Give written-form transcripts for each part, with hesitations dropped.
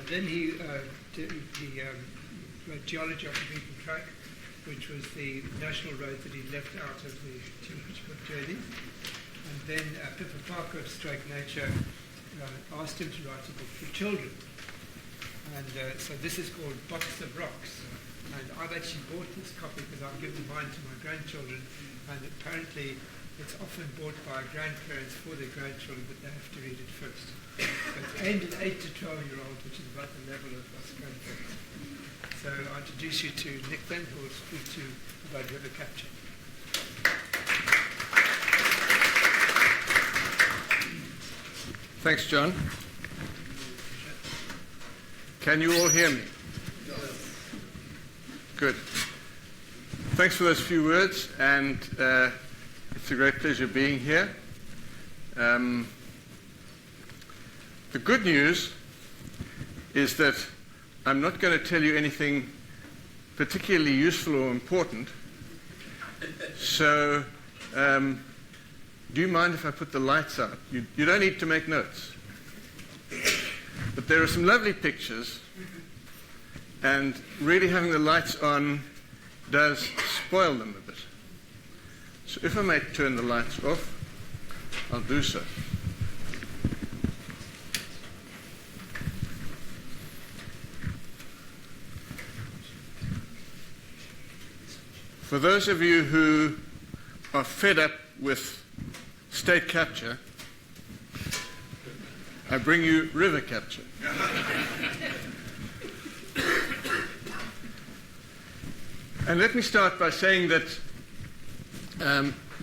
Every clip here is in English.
Then he wrote Geology off the Beaten Track, which was the national road that he left out of the geological journey. And then Pippa Parker of Strike Nature asked him to write a book for children. And so this is called Box of Rocks. And I've actually bought this copy because I've given mine to my grandchildren, and apparently it's often bought by grandparents for their grandchildren, but they have to read it first. So it's aimed at 8 to 12-year-olds, which is about the level of us grandparents. So I introduce you to Nick then, who will speak to you about river capture. Thanks, John. Can you all hear me? Good. Thanks for those few words, and it's a great pleasure being here. The good news is that I'm not going to tell you anything particularly useful or important. So do you mind if I put the lights out? You don't need to make notes. But there are some lovely pictures, and really having the lights on does spoil them a bit. So if I may turn the lights off, I'll do so. For those of you who are fed up with state capture, I bring you river capture. And let me start by saying that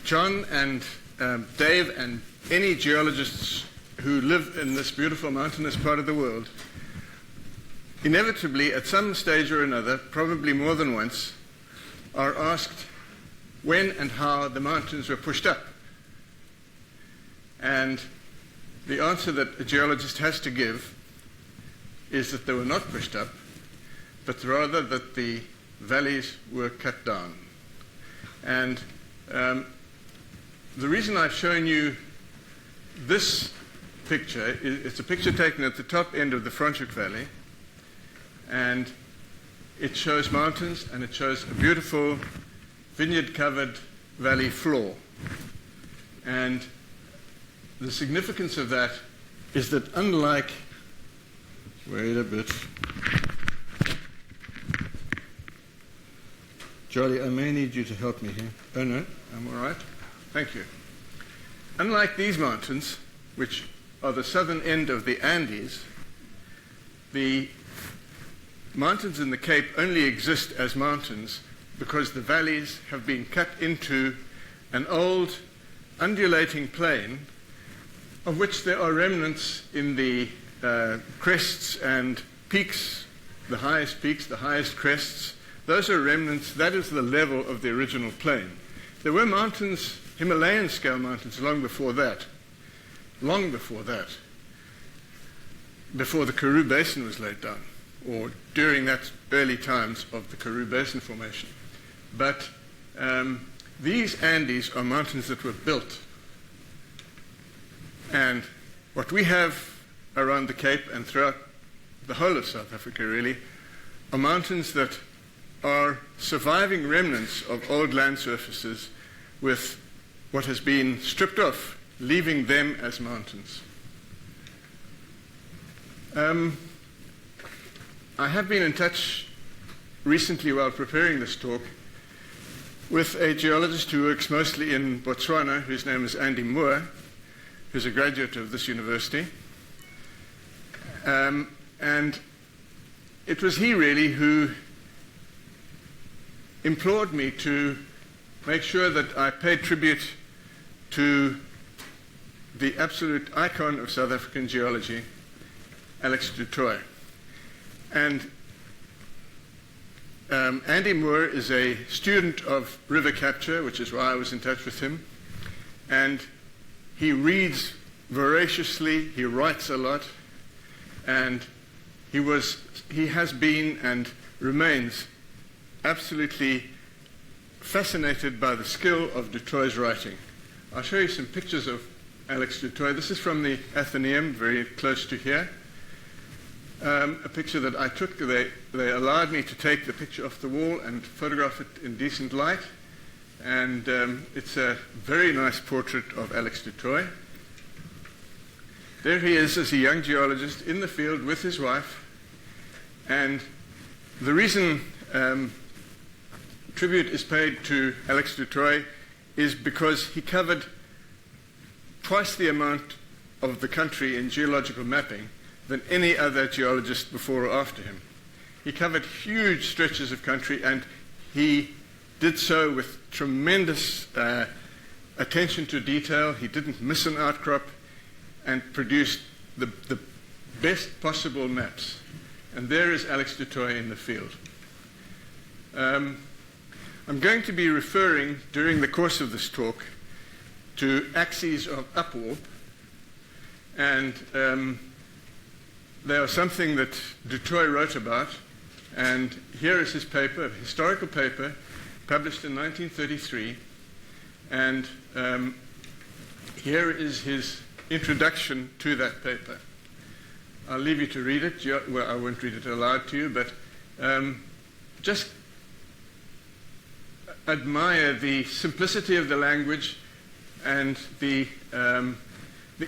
John and Dave and any geologists who live in this beautiful mountainous part of the world inevitably at some stage or another, probably more than once, are asked when and how the mountains were pushed up. And the answer that a geologist has to give is that they were not pushed up, but rather that the valleys were cut down. And the reason I've shown you this picture is it's a picture taken at the top end of the Franschhoek Valley, and it shows mountains and it shows a beautiful vineyard-covered valley floor. And the significance of that is that unlike, wait a bit, Charlie, I may need you to help me here. Oh no, I'm all right. Thank you. Unlike these mountains, which are the southern end of the Andes, the mountains in the Cape only exist as mountains because the valleys have been cut into an old undulating plain of which there are remnants in the crests and peaks, the highest crests. Those are remnants. That is the level of the original plain. There were mountains, Himalayan scale mountains, long before that, before the Karoo Basin was laid down, or during that early times of the Karoo Basin formation. But these Andes are mountains that were built. And what we have around the Cape and throughout the whole of South Africa, really, are mountains that are surviving remnants of old land surfaces with what has been stripped off, leaving them as mountains. I have been in touch recently while preparing this talk with a geologist who works mostly in Botswana, whose name is Andy Moore, who's a graduate of this university. And it was he really who implored me to make sure that I paid tribute to the absolute icon of South African geology, Alex du Toit. And Andy Moore is a student of river capture, which is why I was in touch with him. And he reads voraciously, he writes a lot, and he has been and remains absolutely fascinated by the skill of du Toit's writing. I'll show you some pictures of Alex du Toit. This is from the Athenaeum, very close to here. a picture that I took. They allowed me to take the picture off the wall and photograph it in decent light. And it's a very nice portrait of Alex du Toit. There he is as a young geologist in the field with his wife. And the reason tribute is paid to Alex du Toit is because he covered twice the amount of the country in geological mapping than any other geologist before or after him. He covered huge stretches of country, and he did so with tremendous attention to detail. He didn't miss an outcrop and produced the best possible maps. And there is Alex du Toit in the field. I'm going to be referring during the course of this talk to axes of upwarp, and they are something that du Toit wrote about. And here is his paper, a historical paper, published in 1933, and here is his introduction to that paper. I'll leave you to read it. Well, I won't read it aloud to you, but just admire the simplicity of the language and the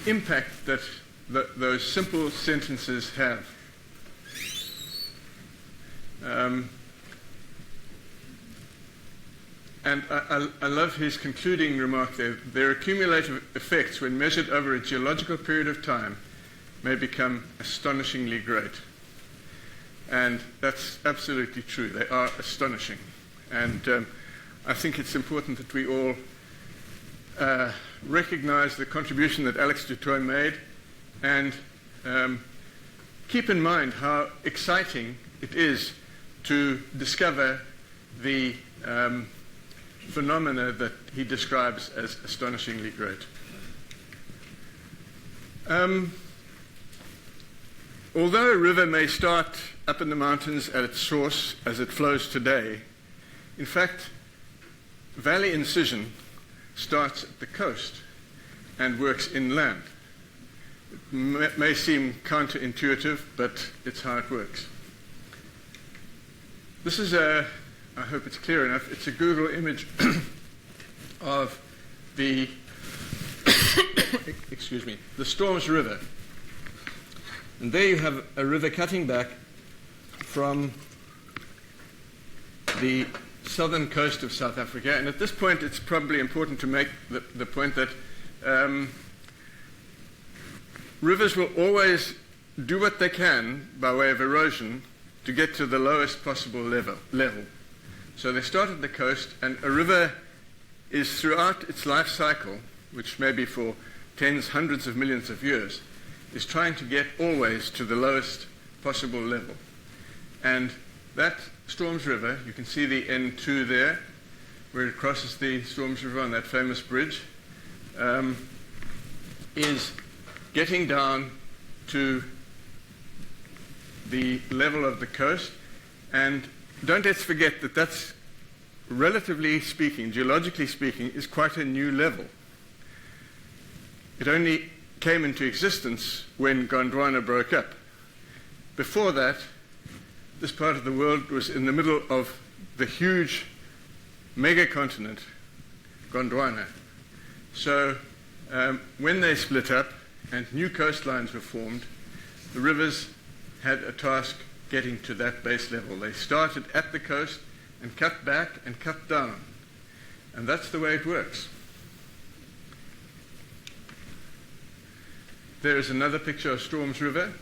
impact that those simple sentences have. And I love his concluding remark there. Their accumulative effects, when measured over a geological period of time, may become astonishingly great. And that's absolutely true. They are astonishing. And I think it's important that we all recognize the contribution that Alex du Toit made, and keep in mind how exciting it is to discover the phenomena that he describes as astonishingly great. Although a river may start up in the mountains at its source as it flows today, in fact, valley incision starts at the coast and works inland. It may seem counterintuitive, but it's how it works. This is I hope it's clear enough, it's a Google image of the, excuse me, the Storms River. And there you have a river cutting back from the southern coast of South Africa. And at this point, it's probably important to make the point that rivers will always do what they can by way of erosion to get to the lowest possible level. So they start at the coast, and a river is throughout its life cycle, which may be for tens, hundreds of millions of years, is trying to get always to the lowest possible level. And that Storms River, you can see the N2 there, where it crosses the Storms River on that famous bridge, is getting down to the level of the coast. And don't let's forget that that's, relatively speaking, geologically speaking, is quite a new level. It only came into existence when Gondwana broke up. Before that, this part of the world was in the middle of the huge megacontinent, Gondwana. So when they split up and new coastlines were formed, the rivers had a task getting to that base level. They started at the coast and cut back and cut down. And that's the way it works. There is another picture of Storms River.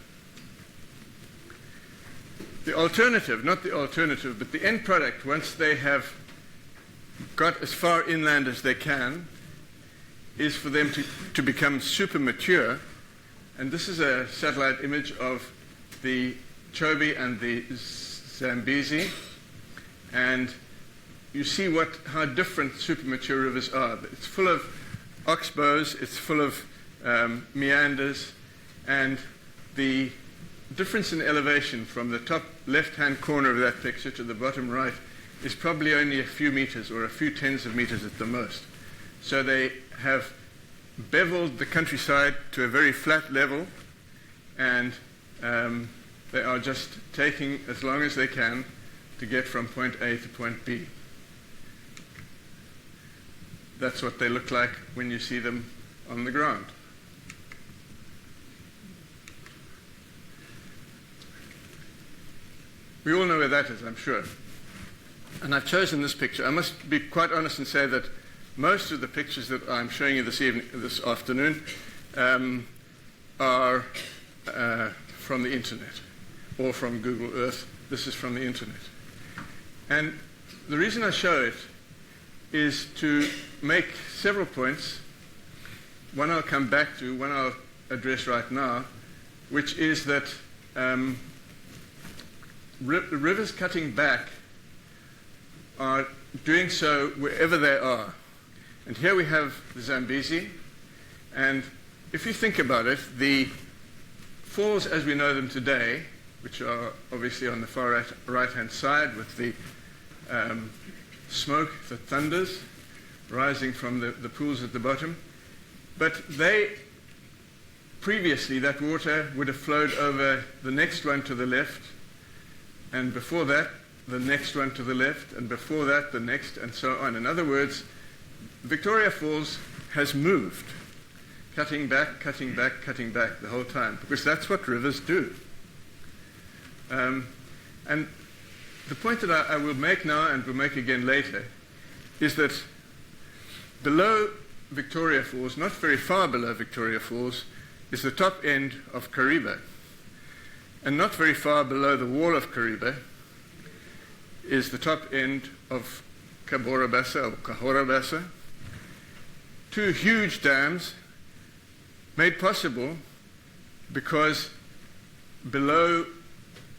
The alternative, not the alternative, but the end product, once they have got as far inland as they can, is for them to become super mature. And this is a satellite image of the Chobe and the Zambezi. And you see how different super mature rivers are. It's full of oxbows, it's full of meanders, and the difference in elevation from the top left-hand corner of that picture to the bottom right is probably only a few meters or a few tens of meters at the most. So they have beveled the countryside to a very flat level, and They are just taking as long as they can to get from point A to point B. That's what they look like when you see them on the ground. We all know where that is, I'm sure. And I've chosen this picture. I must be quite honest and say that most of the pictures that I'm showing you this afternoon are from the internet or from Google Earth. This is from the internet. And the reason I show it is to make several points. One I'll come back to, one I'll address right now, which is that rivers cutting back are doing so wherever they are. And here we have the Zambezi, and if you think about it, the falls as we know them today, which are obviously on the far right-hand side with the smoke that thunders rising from the pools at the bottom, but previously that water would have flowed over the next one to the left, and before that the next one to the left, and before that the next, and so on. In other words, Victoria Falls has moved, cutting back, cutting back, cutting back the whole time, because that's what rivers do. And the point that I will make now and will make again later is that below Victoria Falls, not very far below Victoria Falls, is the top end of Kariba. And not very far below the wall of Kariba is the top end of Kaborabasa or Kahorabasa. Two huge dams made possible because below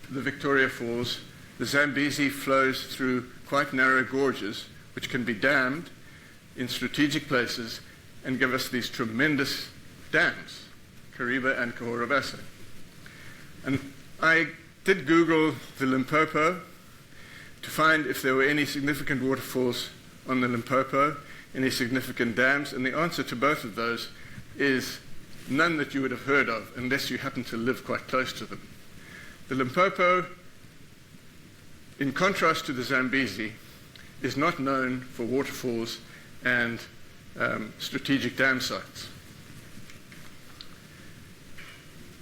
the Victoria Falls, the Zambezi flows through quite narrow gorges, which can be dammed in strategic places and give us these tremendous dams, Kariba and Kahorabasa. And I did Google the Limpopo to find if there were any significant waterfalls on the Limpopo, any significant dams, and the answer to both of those is none that you would have heard of unless you happen to live quite close to them. The Limpopo, in contrast to the Zambezi, is not known for waterfalls and strategic dam sites.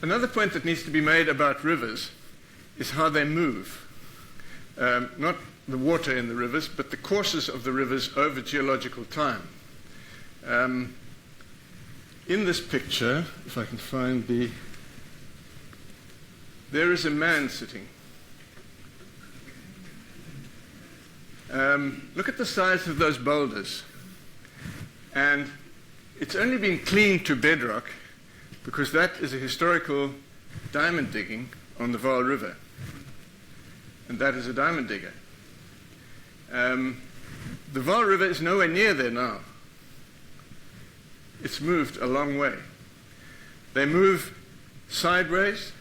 Another point that needs to be made about rivers is how they move. Not the water in the rivers, but the courses of the rivers over geological time. In this picture, if I can find there is a man sitting. Look at the size of those boulders. And it's only been cleaned to bedrock because that is a historical diamond digging on the Vaal River. And that is a diamond digger. The Vaal River is nowhere near there now. It's moved a long way. They move sideways,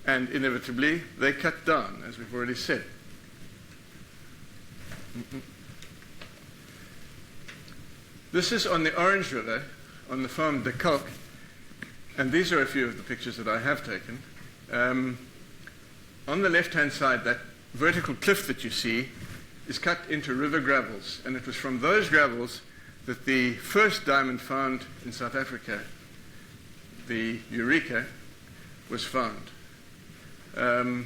and inevitably they cut down, as we've already said. This is on the Orange River, on the farm de Kalk, and these are a few of the pictures that I have taken. On the left-hand side, that vertical cliff that you see is cut into river gravels, and it was from those gravels that the first diamond found in South Africa, the Eureka, was found. That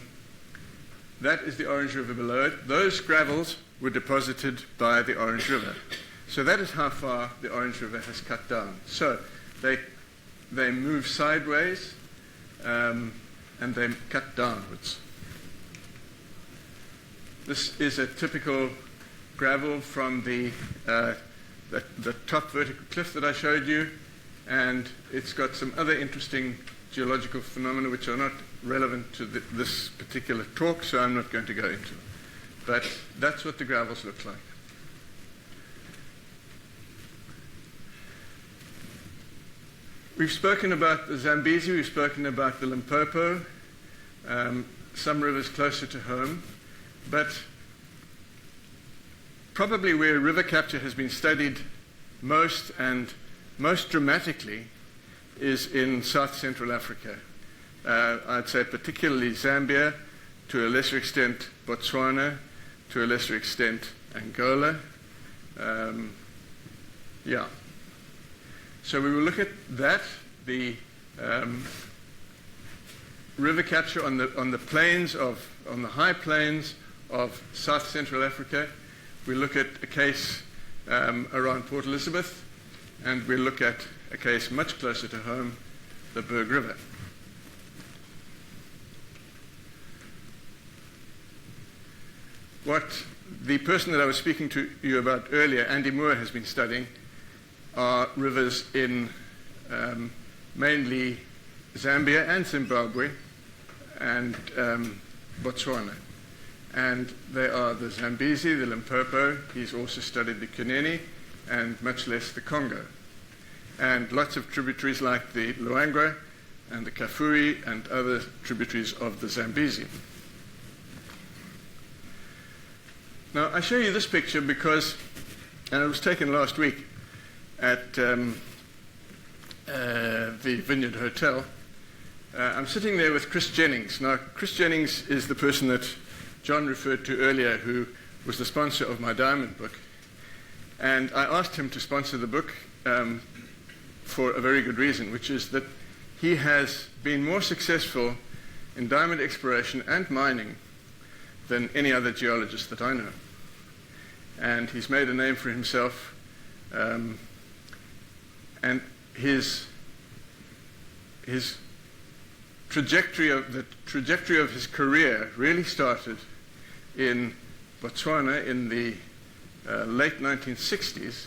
is the Orange River below it. Those gravels were deposited by the Orange River. So that is how far the Orange River has cut down. So they move sideways and they cut downwards. This is a typical gravel from the top vertical cliff that I showed you, and it's got some other interesting geological phenomena which are not relevant to this particular talk, so I'm not going to go into it. But that's what the gravels look like. We've spoken about the Zambezi, we've spoken about the Limpopo, some rivers closer to home, but probably where river capture has been studied most and most dramatically is in South Central Africa. I'd say particularly Zambia, to a lesser extent Botswana, to a lesser extent Angola. Yeah. So we will look at that, the river capture on the high plains of South Central Africa. We look at a case around Port Elizabeth, and we look at a case much closer to home, the Berg River. What the person that I was speaking to you about earlier, Andy Moore, has been studying are rivers in mainly Zambia and Zimbabwe and Botswana. And they are the Zambezi, the Limpopo. He's also studied the Kunene and much less the Congo. And lots of tributaries like the Luangwa and the Kafue and other tributaries of the Zambezi. Now, I show you this picture because, and it was taken last week at the Vineyard Hotel. I'm sitting there with Chris Jennings. Now, Chris Jennings is the person that John referred to earlier, who was the sponsor of my diamond book. And I asked him to sponsor the book for a very good reason, which is that he has been more successful in diamond exploration and mining than any other geologist that I know. And he's made a name for himself. And his trajectory of his career really started in Botswana in the late 1960s,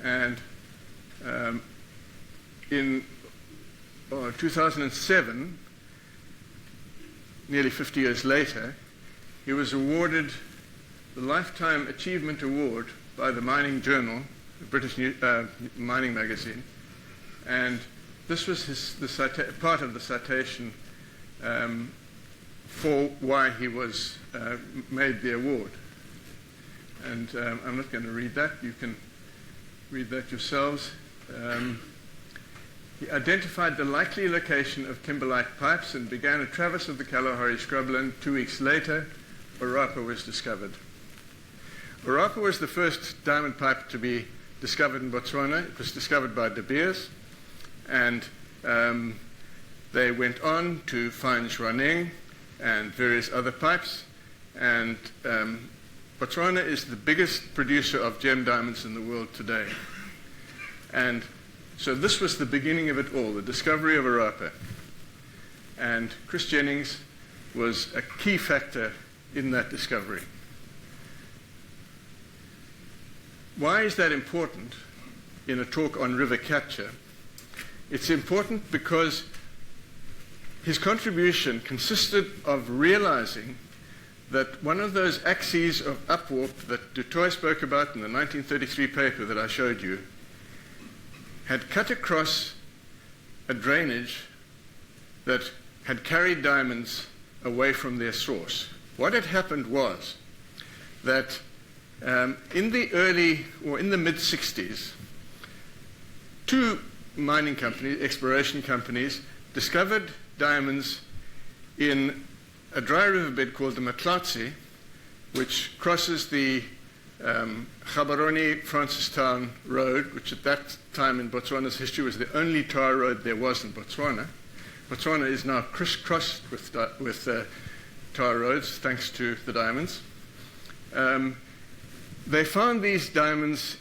and in 2007, nearly 50 years later, he was awarded the Lifetime Achievement Award by the Mining Journal, the British mining magazine, and this was part of the citation for why he was made the award. And I'm not going to read that. You can read that yourselves. He identified the likely location of kimberlite pipes and began a traverse of the Kalahari scrubland. 2 weeks later, Orapa was discovered. Orapa was the first diamond pipe to be discovered in Botswana. It was discovered by De Beers, and they went on to find Jennings and various other pipes, and Botswana is the biggest producer of gem diamonds in the world today. And so this was the beginning of it all, the discovery of Orapa. And Chris Jennings was a key factor in that discovery. Why is that important in a talk on river capture? It's important because his contribution consisted of realizing that one of those axes of upwarp that Du Toit spoke about in the 1933 paper that I showed you had cut across a drainage that had carried diamonds away from their source. What had happened was that in the mid-60s, two mining companies, exploration companies, discovered diamonds in a dry riverbed called the Millat Sea, which crosses the Gaborone-Francistown Road, which at that time in Botswana's history was the only tar road there was in Botswana. Botswana is now crisscrossed with tar roads, thanks to the diamonds. They found these diamonds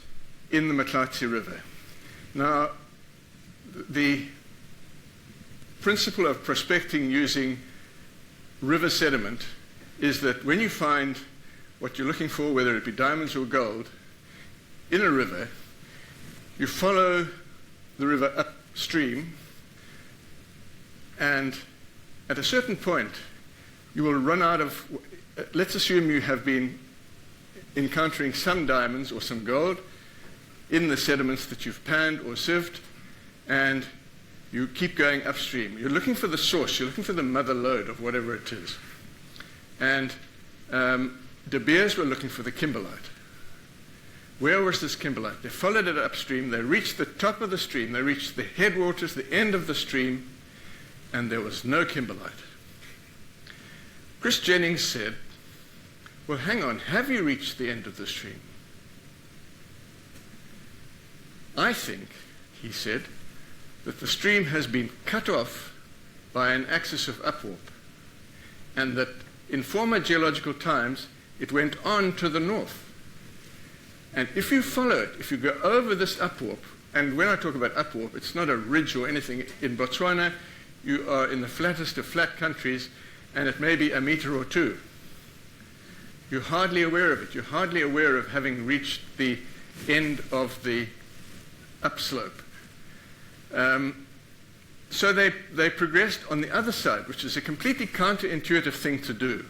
in the Millat Sea River. Now, the principle of prospecting using river sediment is that when you find what you're looking for, whether it be diamonds or gold, in a river, you follow the river upstream, and at a certain point, you will run out of, let's assume you have been encountering some diamonds or some gold in the sediments that you've panned or sieved, and you keep going upstream. You're looking for the source, you're looking for the mother lode of whatever it is. And De Beers were looking for the kimberlite. Where was this kimberlite? They followed it upstream. They reached the top of the stream. They reached the headwaters, the end of the stream, and there was no kimberlite. Chris Jennings said, well, hang on, have you reached the end of the stream? I think, he said, that the stream has been cut off by an axis of upwarp, and that in former geological times it went on to the north. And if you follow it, if you go over this upwarp, and when I talk about upwarp, it's not a ridge or anything. In Botswana, you are in the flattest of flat countries, and it may be a meter or two. You're hardly aware of it. You're hardly aware of having reached the end of the upslope. So they progressed on the other side, which is a completely counterintuitive thing to do.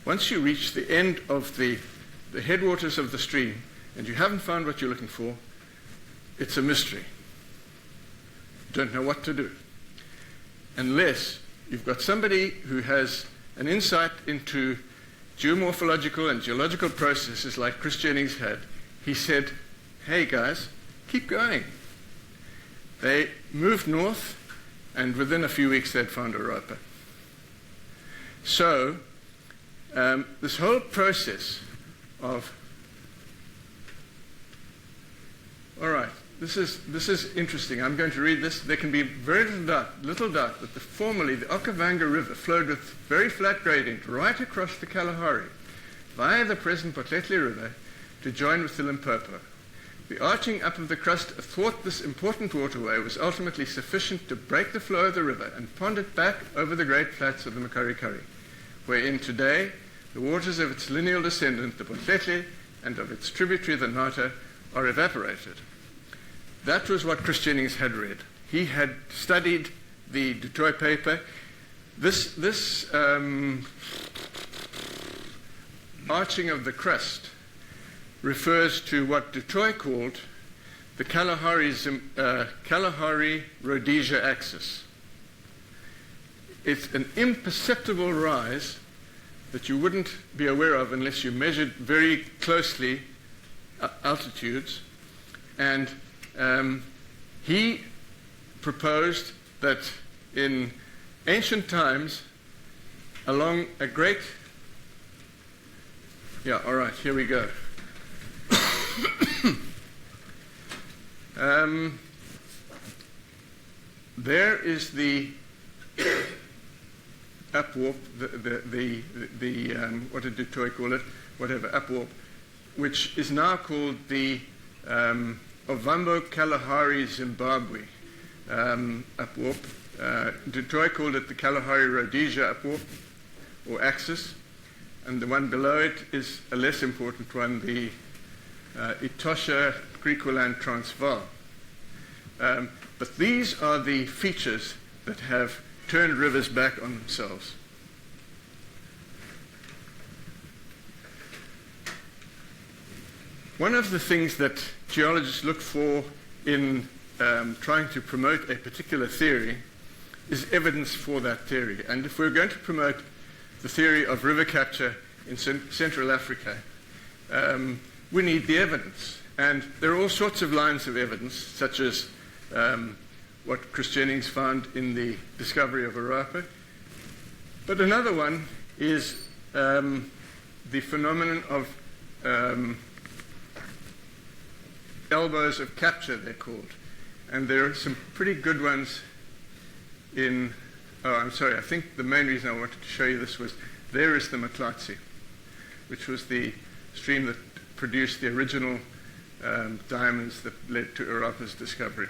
Once you reach the end of the headwaters of the stream and you haven't found what you're looking for, it's a mystery. You don't know what to do. Unless you've got somebody who has an insight into geomorphological and geological processes like Chris Jennings had. He said, hey guys, keep going. They moved north, and within a few weeks they'd found Europa. So this whole process of, all right, this is interesting. I'm going to read this. There can be very little doubt that formerly the Okavango River flowed with very flat gradient right across the Kalahari via the present Botlekle River to join with the Limpopo. The arching up of the crust athwart this important waterway was ultimately sufficient to break the flow of the river and pond it back over the great flats of the Makarikari, wherein today the waters of its lineal descendant, the Botlekle, and of its tributary, the Nata, are evaporated. That was what Chris Jennings had read. He had studied the Du Toit paper. This arching of the crust refers to what Du Toit called the Kalahari-Rhodesia axis. It's an imperceptible rise that you wouldn't be aware of unless you measured very closely altitudes. And he proposed that in ancient times, along a great... Yeah, all right, here we go. There is the upwarp, what did Du Toit call it? Whatever, upwarp, which is now called the Ovambo Kalahari Zimbabwe upwarp. Du Toit called it the Kalahari Rhodesia upwarp, or axis, and the one below it is a less important one, the Etosha Griqualand Transvaal. But these are the features that have turned rivers back on themselves. One of the things that geologists look for in trying to promote a particular theory is evidence for that theory. And if we're going to promote the theory of river capture in Central Africa, we need the evidence. And there are all sorts of lines of evidence, such as what Chris Jennings found in the discovery of Europa. But another one is the phenomenon of elbows of capture, they're called. And there are some pretty good ones in, I think the main reason I wanted to show you this was, there is the Millat Sea, which was the stream that produced the original diamonds that led to Europa's discovery.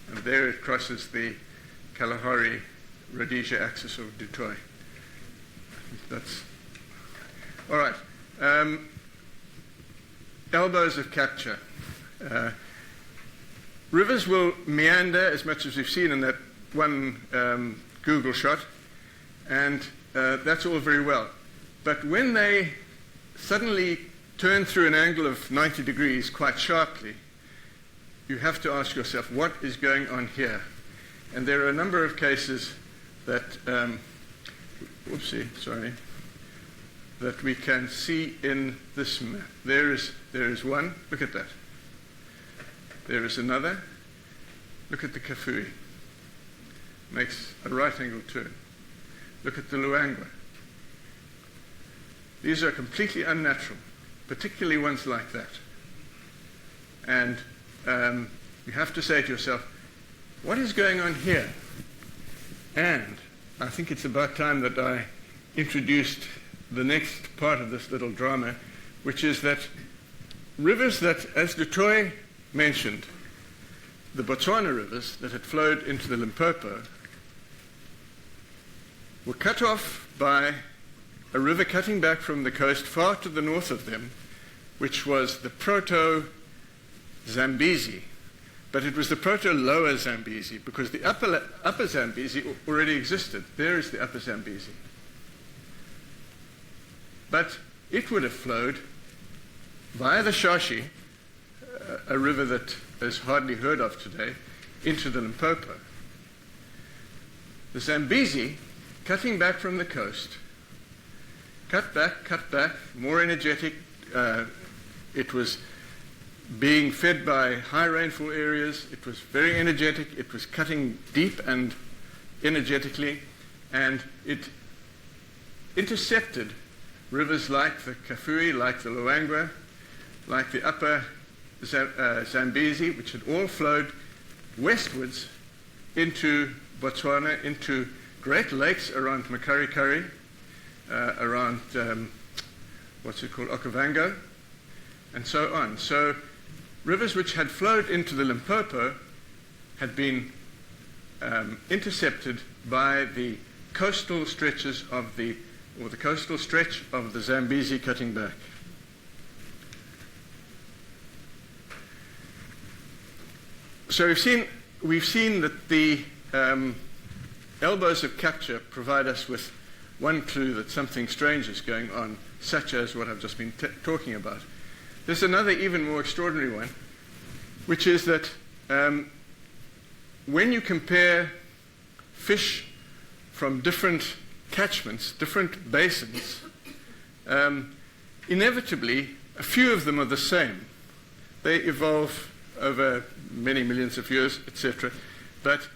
And there it crosses the Kalahari-Rhodesia axis of Du Toit. That's all right. Elbows of capture. Rivers will meander as much as we've seen in that one Google shot, and that's all very well. But when they suddenly turn through an angle of 90 degrees quite sharply, you have to ask yourself, what is going on here? And there are a number of cases that, that we can see in this map. There is one. Look at that. There is another. Look at the Kafui. Makes a right angle turn. Look at the Luangwa. These are completely unnatural, particularly ones like that. And you have to say to yourself, what is going on here? And I think it's about time that I introduced the next part of this little drama, which is that rivers that, as Du Toit mentioned, the Botswana rivers that had flowed into the Limpopo were cut off by a river cutting back from the coast far to the north of them, which was the Proto-Zambezi. But it was the Proto-Lower Zambezi, because the upper Zambezi already existed. There is the upper Zambezi. But it would have flowed via the Shashi, a river that is hardly heard of today, into the Limpopo. The Zambezi, cutting back from the coast, cut back, more energetic. It was being fed by high rainfall areas. It was very energetic. It was cutting deep and energetically, and it intercepted rivers like the Kafui, like the Luangwa, like the upper Zambezi, which had all flowed westwards into Botswana, into great lakes around Makarikari, around, Okavango, and so on. So rivers which had flowed into the Limpopo had been intercepted by the coastal stretches of the coastal stretch of the Zambezi cutting back. So we've seen that the elbows of capture provide us with one clue that something strange is going on, such as what I've just been talking about. There's another even more extraordinary one, which is that when you compare fish from different catchments, different basins, inevitably a few of them are the same. They evolve over many millions of years, etc. But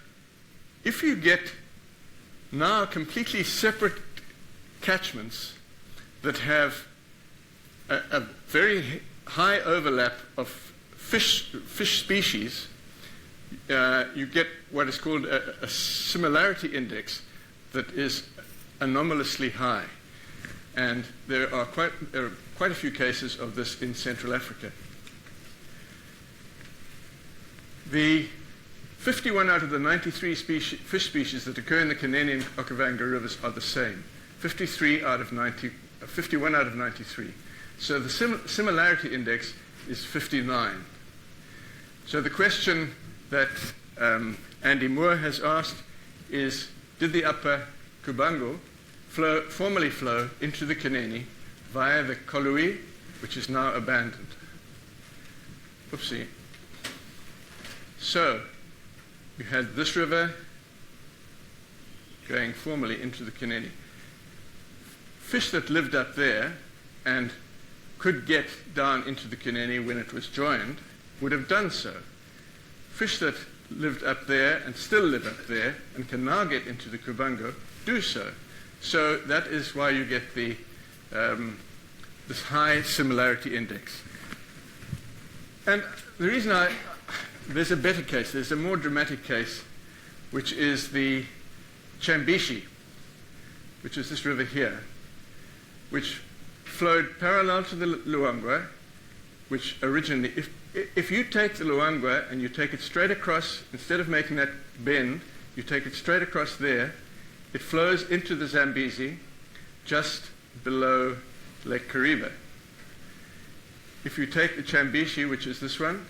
if you get now completely separate catchments that have a very high overlap of fish species, you get what is called a similarity index that is anomalously high. And there are quite a few cases of this in Central Africa. The 51 out of the 93 fish species that occur in the Kanene and Okavango rivers are the same. 51 out of 93. So the similarity index is 59. So the question that Andy Moore has asked is, did the upper Kubango formerly flow into the Kanene via the Kolui, which is now abandoned? Oopsie. So you had this river going formerly into the Kanene. Fish that lived up there and could get down into the Kanene when it was joined would have done so. Fish that lived up there and still live up there and can now get into the Kubango do so. So that is why you get the this high similarity index. And the reason there's a better case, there's a more dramatic case, which is the Chambishi, which is this river here, which flowed parallel to the Luangwa, which originally, if you take the Luangwa and you take it straight across, instead of making that bend, you take it straight across there, it flows into the Zambezi just below Lake Kariba. If you take the Chambishi, which is this one,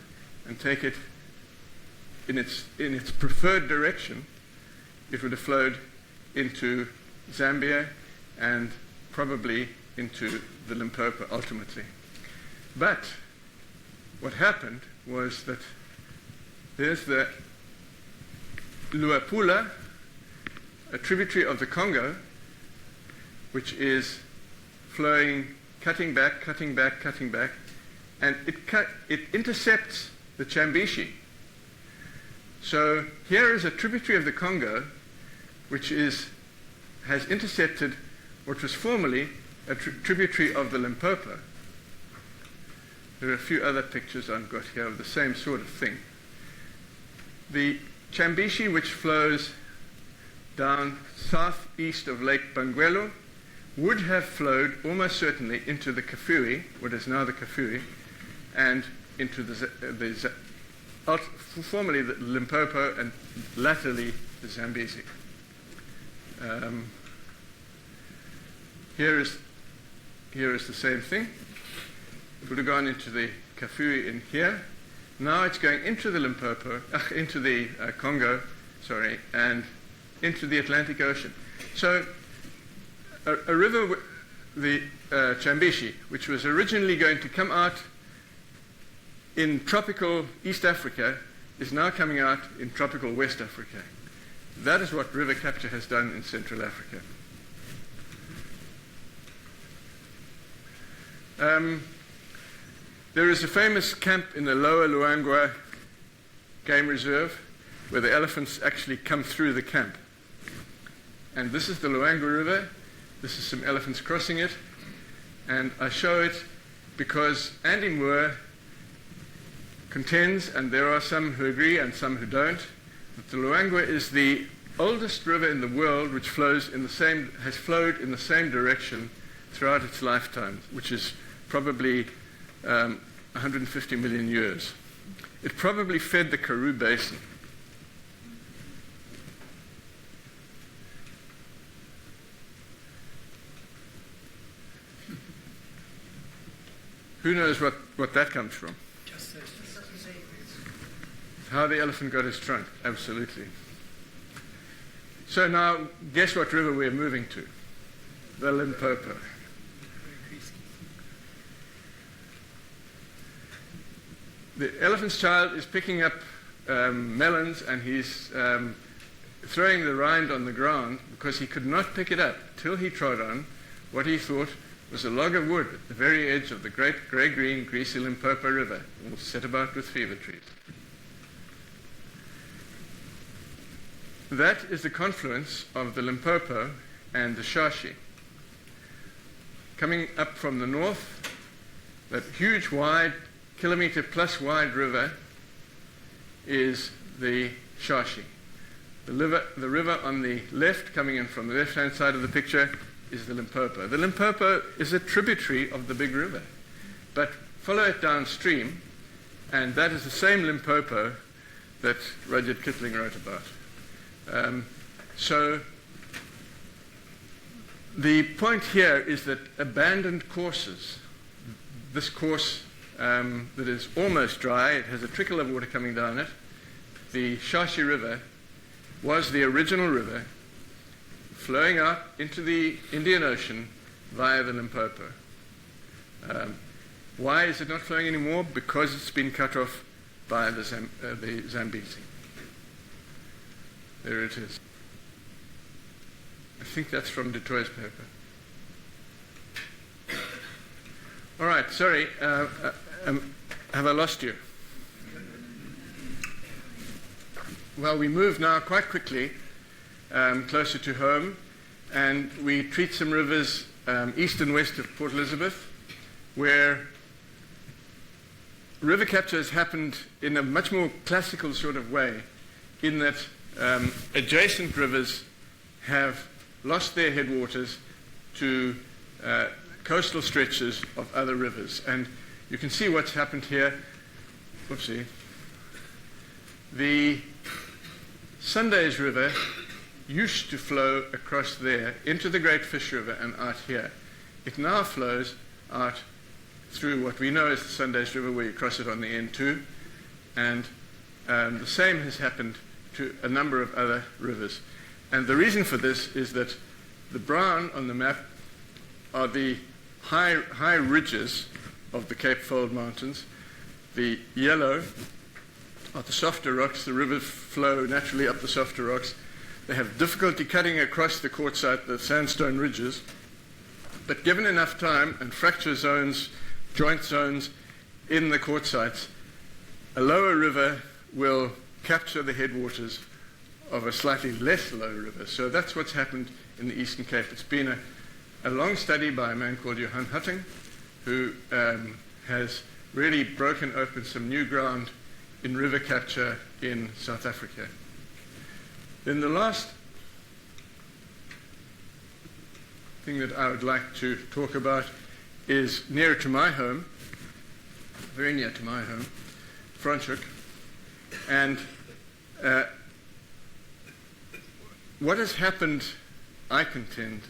and take it in its preferred direction, it would have flowed into Zambia and probably into the Limpopo ultimately. But what happened was that there's the Luapula, a tributary of the Congo, which is flowing, cutting back, cutting back, cutting back, and it intercepts the Chambishi. So here is a tributary of the Congo which has intercepted what was formerly a tributary of the Limpopo. There are a few other pictures I've got here of the same sort of thing. The Chambishi, which flows down southeast of Lake Bangwelo, would have flowed almost certainly into the Kafue, what is now the Kafue, and into formerly the Limpopo and latterly the Zambezi. Here is the same thing. It would have gone into the Kafue in here. Now it's going into the Limpopo, into the Congo, and into the Atlantic Ocean. So a river, the Chambishi, which was originally going to come out in tropical East Africa, is now coming out in tropical West Africa. That is what river capture has done in Central Africa. There is a famous camp in the lower Luangwa Game Reserve where the elephants actually come through the camp. And this is the Luangwa River. This is some elephants crossing it. And I show it because Andy Moore contends, and there are some who agree and some who don't, that the Luangwa is the oldest river in the world which has flowed in the same direction throughout its lifetime, which is probably 150 million years. It probably fed the Karoo Basin. Who knows what that comes from? How the elephant got his trunk, absolutely. So now, guess what river we're moving to? The Limpopo. The elephant's child is picking up melons, and he's throwing the rind on the ground because he could not pick it up till he trod on what he thought was a log of wood at the very edge of the great grey-green, greasy Limpopo River, all set about with fever trees. That is the confluence of the Limpopo and the Shashi. Coming up from the north, that huge, wide, kilometre-plus wide river is the Shashi. The river on the left, coming in from the left-hand side of the picture, is the Limpopo. The Limpopo is a tributary of the big river, but follow it downstream, and that is the same Limpopo that Rudyard Kipling wrote about. So the point here is that abandoned courses, this course that is almost dry, it has a trickle of water coming down it, the Shashi River was the original river flowing out into the Indian Ocean via the Limpopo. Why is it not flowing anymore? Because it's been cut off by the Zambezi. There it is. I think that's from Dutoy's paper. All right, sorry. Have I lost you? Well, we move now quite quickly closer to home, and we treat some rivers east and west of Port Elizabeth, where river capture has happened in a much more classical sort of way, in that adjacent rivers have lost their headwaters to coastal stretches of other rivers. And you can see what's happened here. Whoopsie. The Sundays River used to flow across there into the Great Fish River and out here. It now flows out through what we know as the Sundays River, where you cross it on the N2. And the same has happened to a number of other rivers. And the reason for this is that the brown on the map are the high ridges of the Cape Fold Mountains. The yellow are the softer rocks. The rivers flow naturally up the softer rocks. They have difficulty cutting across the quartzite, the sandstone ridges. But given enough time and fracture zones, joint zones in the quartzites, a lower river will capture the headwaters of a slightly less low river. So that's what's happened in the Eastern Cape. It's been a long study by a man called Johan Hutting, who has really broken open some new ground in river capture in South Africa. Then the last thing that I would like to talk about is nearer to my home, very near to my home, Franschhoek. And what has happened, I contend,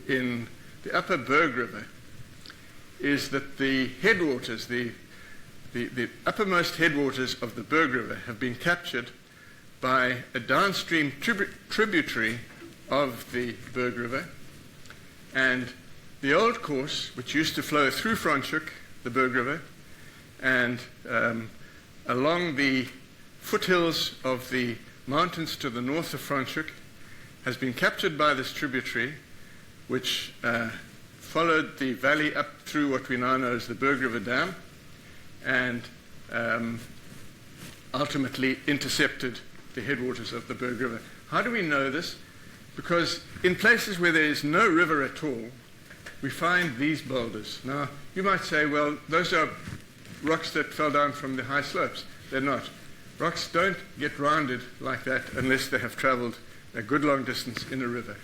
in the upper Berg River is that the headwaters, the uppermost headwaters of the Berg River have been captured by a downstream tributary of the Berg River. And the old course, which used to flow through Franschhoek, the Berg River, and along the foothills of the mountains to the north of Franschhoek, has been captured by this tributary, which followed the valley up through what we now know as the Berg River Dam, and ultimately intercepted the headwaters of the Berg River. How do we know this? Because in places where there is no river at all, we find these boulders. Now, you might say, well, those are rocks that fell down from the high slopes. They're not. Rocks don't get rounded like that unless they have traveled a good long distance in a river.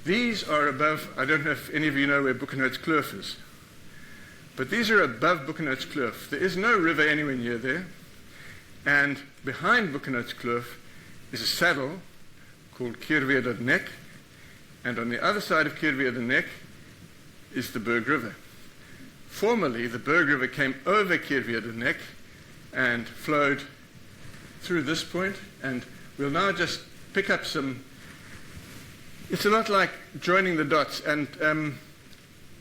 These are above, I don't know if any of you know where Buchenholzkloof is, but these are above Buchenholzkloof. There is no river anywhere near there, and behind Buchenholzkloof is a saddle called Keerweerde Nek, and on the other side of Keerweerde Nek is the Berg River. Formerly, the Berg River came over Keerweerde Nek and flowed through this point, and we'll now just pick up some. It's a lot like joining the dots, and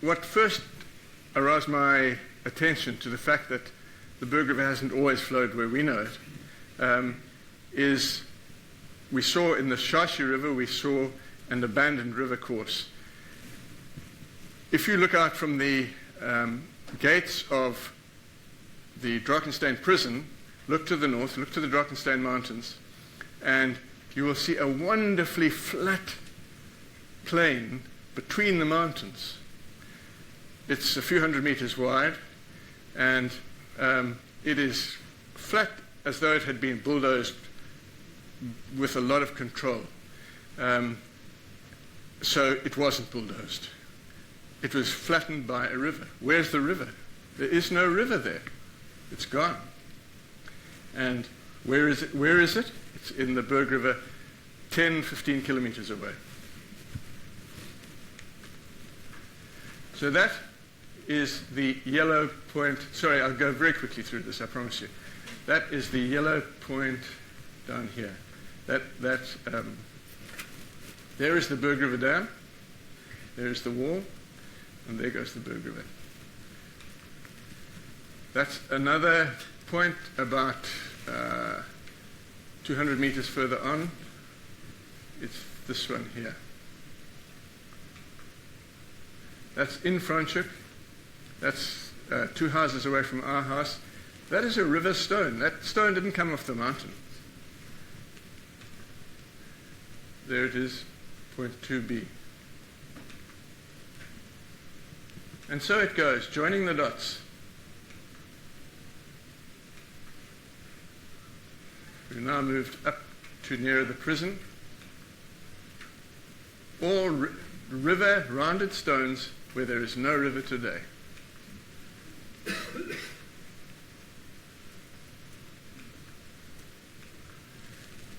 what first aroused my attention to the fact that the Berg River hasn't always flowed where we know it is we saw in the Shashi River, we saw an abandoned river course. If you look out from the gates of the Drakenstein prison, look to the north, look to the Drakenstein Mountains, and you will see a wonderfully flat plain between the mountains. It's a few hundred meters wide, and it is flat as though it had been bulldozed with a lot of control. So it wasn't bulldozed. It was flattened by a river. Where's the river? There is no river there. It's gone. And where is it? Where is it? It's in the Berg River, 10, 15 kilometers away. So that is the yellow point. Sorry, I'll go very quickly through this, I promise you. That is the yellow point down here. There is the Berg River Dam. There is the wall. And there goes the Berg River. That's another point about 200 meters further on. It's this one here. That's in Franschhoek. That's 2 houses away from our house. That is a river stone. That stone didn't come off the mountain. There it is, point 2B. And so it goes, joining the dots. We've now moved up to near the prison. All river rounded stones where there is no river today.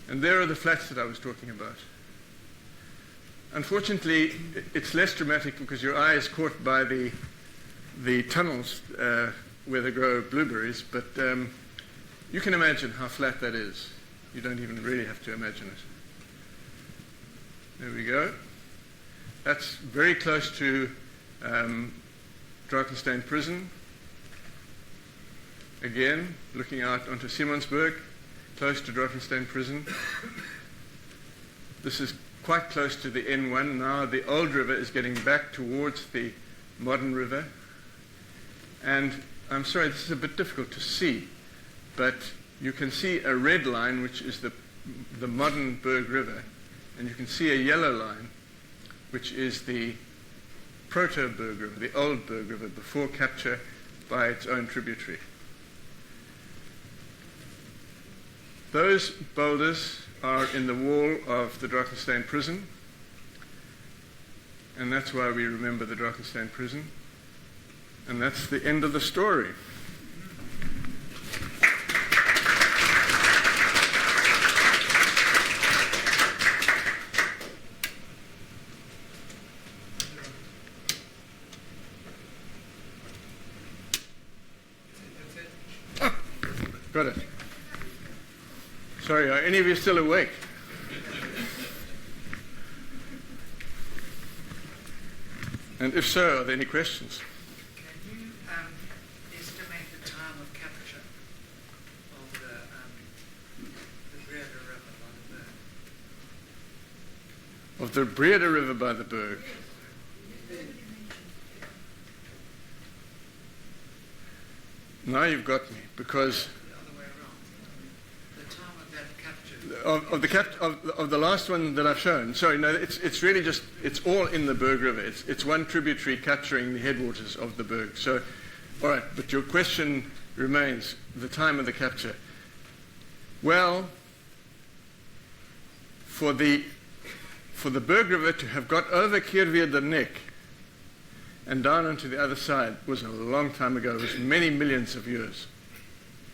And there are the flats that I was talking about. Unfortunately, it's less dramatic because your eye is caught by the tunnels where they grow blueberries, but you can imagine how flat that is. You don't even really have to imagine it. There we go. That's very close to Drakenstein prison. Again, looking out onto Simonsburg, close to Drakenstein prison. This is quite close to the N1. Now the old river is getting back towards the modern river. And I'm sorry, this is a bit difficult to see, but you can see a red line, which is the modern Berg River, and you can see a yellow line, which is the proto-Berg River, the old Berg River, before capture by its own tributary. Those boulders are in the wall of the Drakenstein prison, and that's why we remember the Drakenstein prison. And that's the end of the story. Got it. Sorry, are any of you still awake? And if so, are there any questions? Can you estimate the time of capture of the Breda River by the Berg? Of the Breda River by the Berg. Now you've got me, because of the last one that I've shown. Sorry, no, it's really just, it's all in the Berg River. It's one tributary capturing the headwaters of the Berg. So, all right, but your question remains, the time of the capture. Well, for the Berg River to have got over Kirvia the Neck and down onto the other side was a long time ago. It was many millions of years.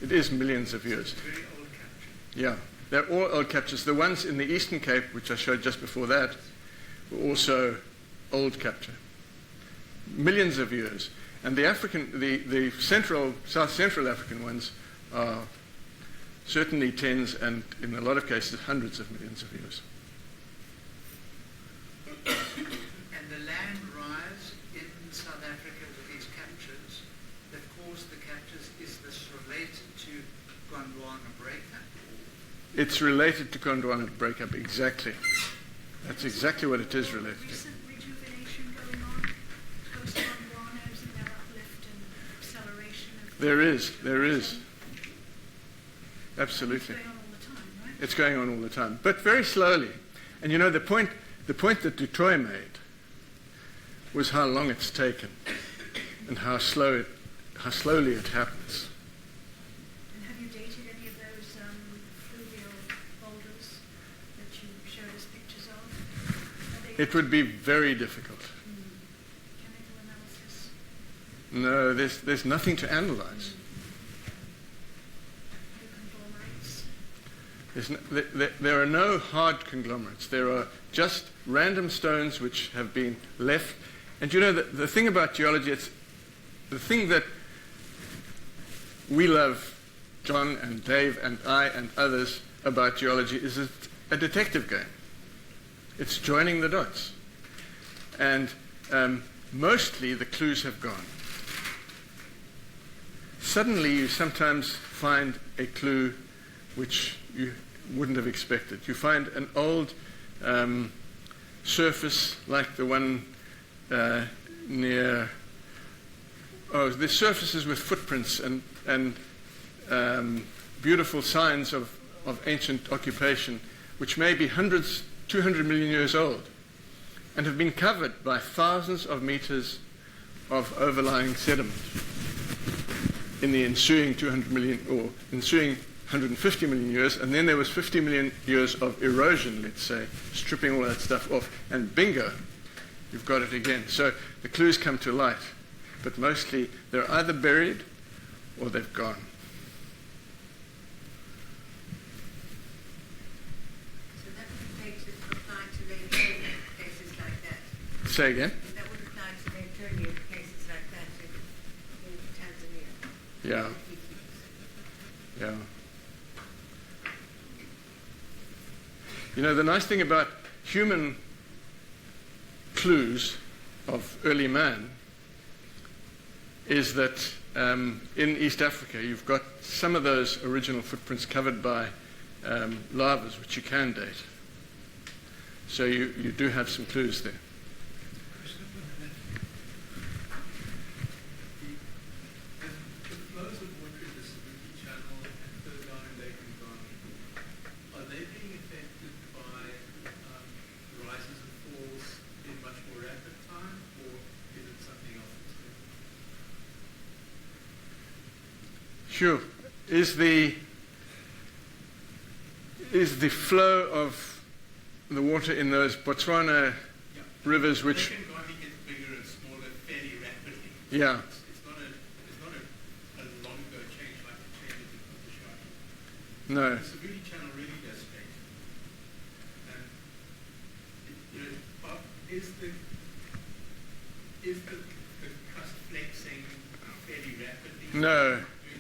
It is millions of years. It's a very old capture. Yeah. They're all old captures. The ones in the Eastern Cape, which I showed just before that, were also old capture. Millions of years. And the South Central African ones are certainly tens and, in a lot of cases, hundreds of millions of years. And the land rise in South Africa with these captures that caused the captures, is this related to Gondwana breakup? It's related to Gondwana breakup, exactly. That's exactly what it is related to. Recent rejuvenation going on post-Gondwana, isn't there uplift and acceleration of There is. Absolutely. It's going on all the time, right? It's going on all the time, but very slowly. And you know, the point that Dutoy made was how long it's taken and how slowly it happens. And have you dated any of those fluvial boulders that you showed us pictures of? It would be very difficult. Chemical analysis? No, there's nothing to analyze. No conglomerates? There are no hard conglomerates. There are just random stones which have been left. And you know, the thing about geology, it's the thing that we love, John and Dave and I and others, about geology is it's a detective game. It's joining the dots. And mostly the clues have gone. Suddenly you sometimes find a clue which you wouldn't have expected. You find an old surface like the one near... Oh, there's surfaces with footprints and beautiful signs of ancient occupation, which may be 200 million years old, and have been covered by thousands of meters of overlying sediment in the ensuing 200 million, or ensuing 150 million years, and then there was 50 million years of erosion, let's say, stripping all that stuff off, and bingo, you've got it again. So the clues come to light, but mostly they're either buried or they've gone. So that would apply to later cases like that? Say again? That would apply to later cases like that in Tanzania? Yeah. Yeah. You know, the nice thing about human clues of early man is that in East Africa you've got some of those original footprints covered by lavas, which you can date. So you do have some clues there. The flows of water in the Saluki Channel and Turgana Lake and Garni, are they being affected by rises and falls in much more rapid time, or is it something else that's going on? Sure. Is the flow of the water in those Botswana rivers, which Lake and Garni gets bigger and smaller fairly rapidly. yeah, It's not a longer change like the changes in the Shashi. no, The Saluki Channel really does straight. And Bob, is the crust flexing fairly rapidly?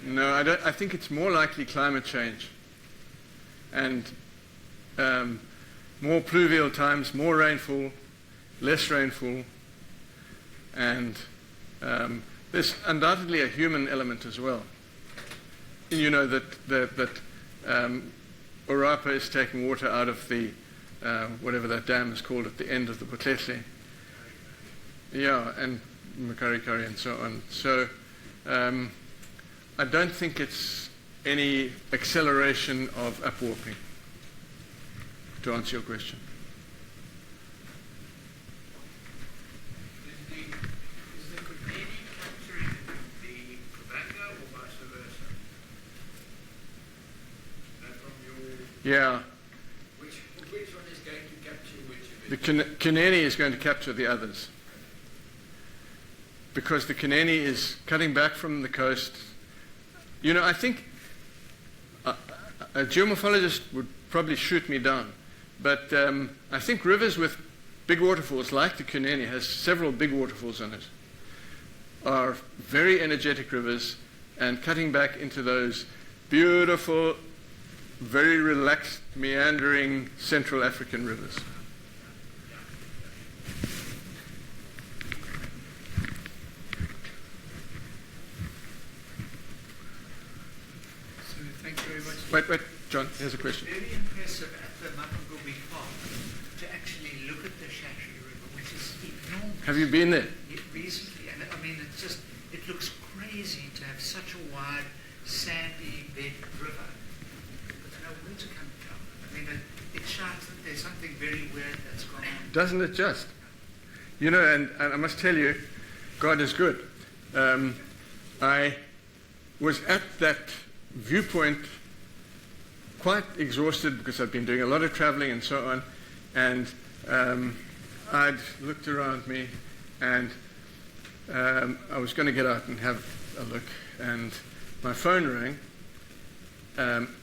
no, I think it's more likely climate change and more pluvial times, more rainfall, less rainfall, and there's undoubtedly a human element as well. You know that Orapa is taking water out of the whatever that dam is called at the end of the Botlekle. Yeah, and Makarikari and so on. So I don't think it's any acceleration of upwarping, to answer your question. Is the Kuneni capturing the Kabanga or vice versa? And from your, Yeah, which one is going to capture which of the it? Kuneni is going to capture the others, because the Kuneni is cutting back from the coast. You know, I think a geomorphologist would probably shoot me down, but I think rivers with big waterfalls, like the Kuneni, has several big waterfalls in it, are very energetic rivers, and cutting back into those beautiful, very relaxed, meandering Central African rivers. So thank you very much. Wait, John, here's a question. Very impressive at the Mapungubwe Park to actually look at the Shashi River, which is enormous. Have you been there? Recently, and I mean, it looks crazy to have such a wide, sandy bed river with no water coming down. I mean, it shouts that there's something very weird that's gone on. Doesn't it just? You know, and I must tell you, God is good. I was at that viewpoint quite exhausted because I'd been doing a lot of traveling and so on, and I'd looked around me, and I was going to get out and have a look, and my phone rang,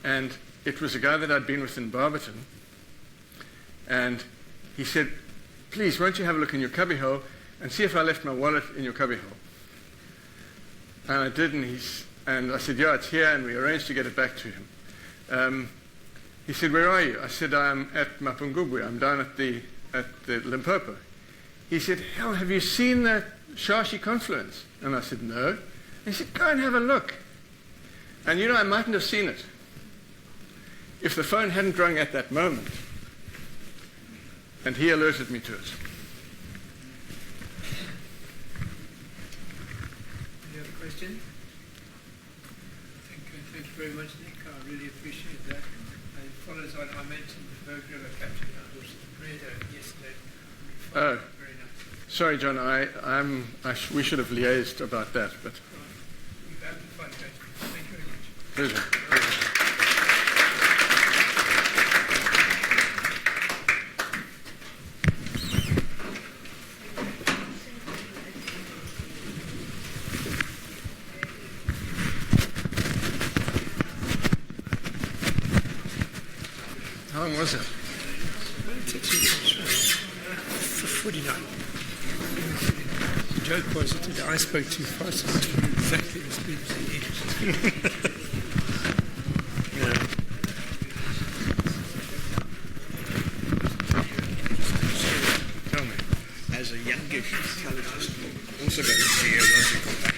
and it was a guy that I'd been with in Barberton, and he said, "Please, won't you have a look in your cubbyhole and see if I left my wallet in your cubbyhole?" And I did, and I said, "Yeah, it's here," and we arranged to get it back to him. He said, "Where are you?" I said, "I'm at Mapungubwe. I'm down at the Limpopo." He said, "Hell, have you seen that Shashi confluence?" And I said, "No." He said, "Go and have a look." And you know, I mightn't have seen it if the phone hadn't rung at that moment. And he alerted me to it. Any other question? Thank you very much, Nick. I really appreciate that. And it follows on, I mentioned the Berg River capture which is Breda yesterday. Oh. Very nice. Sorry, John, we should have liaised about that, but We've amplified that. Thank you very much. pleasure. How long was it? It takes me 49. The joke was that I spoke too fast. I knew exactly the speed they needed. Tell me. As a youngish intelligence, also got a geological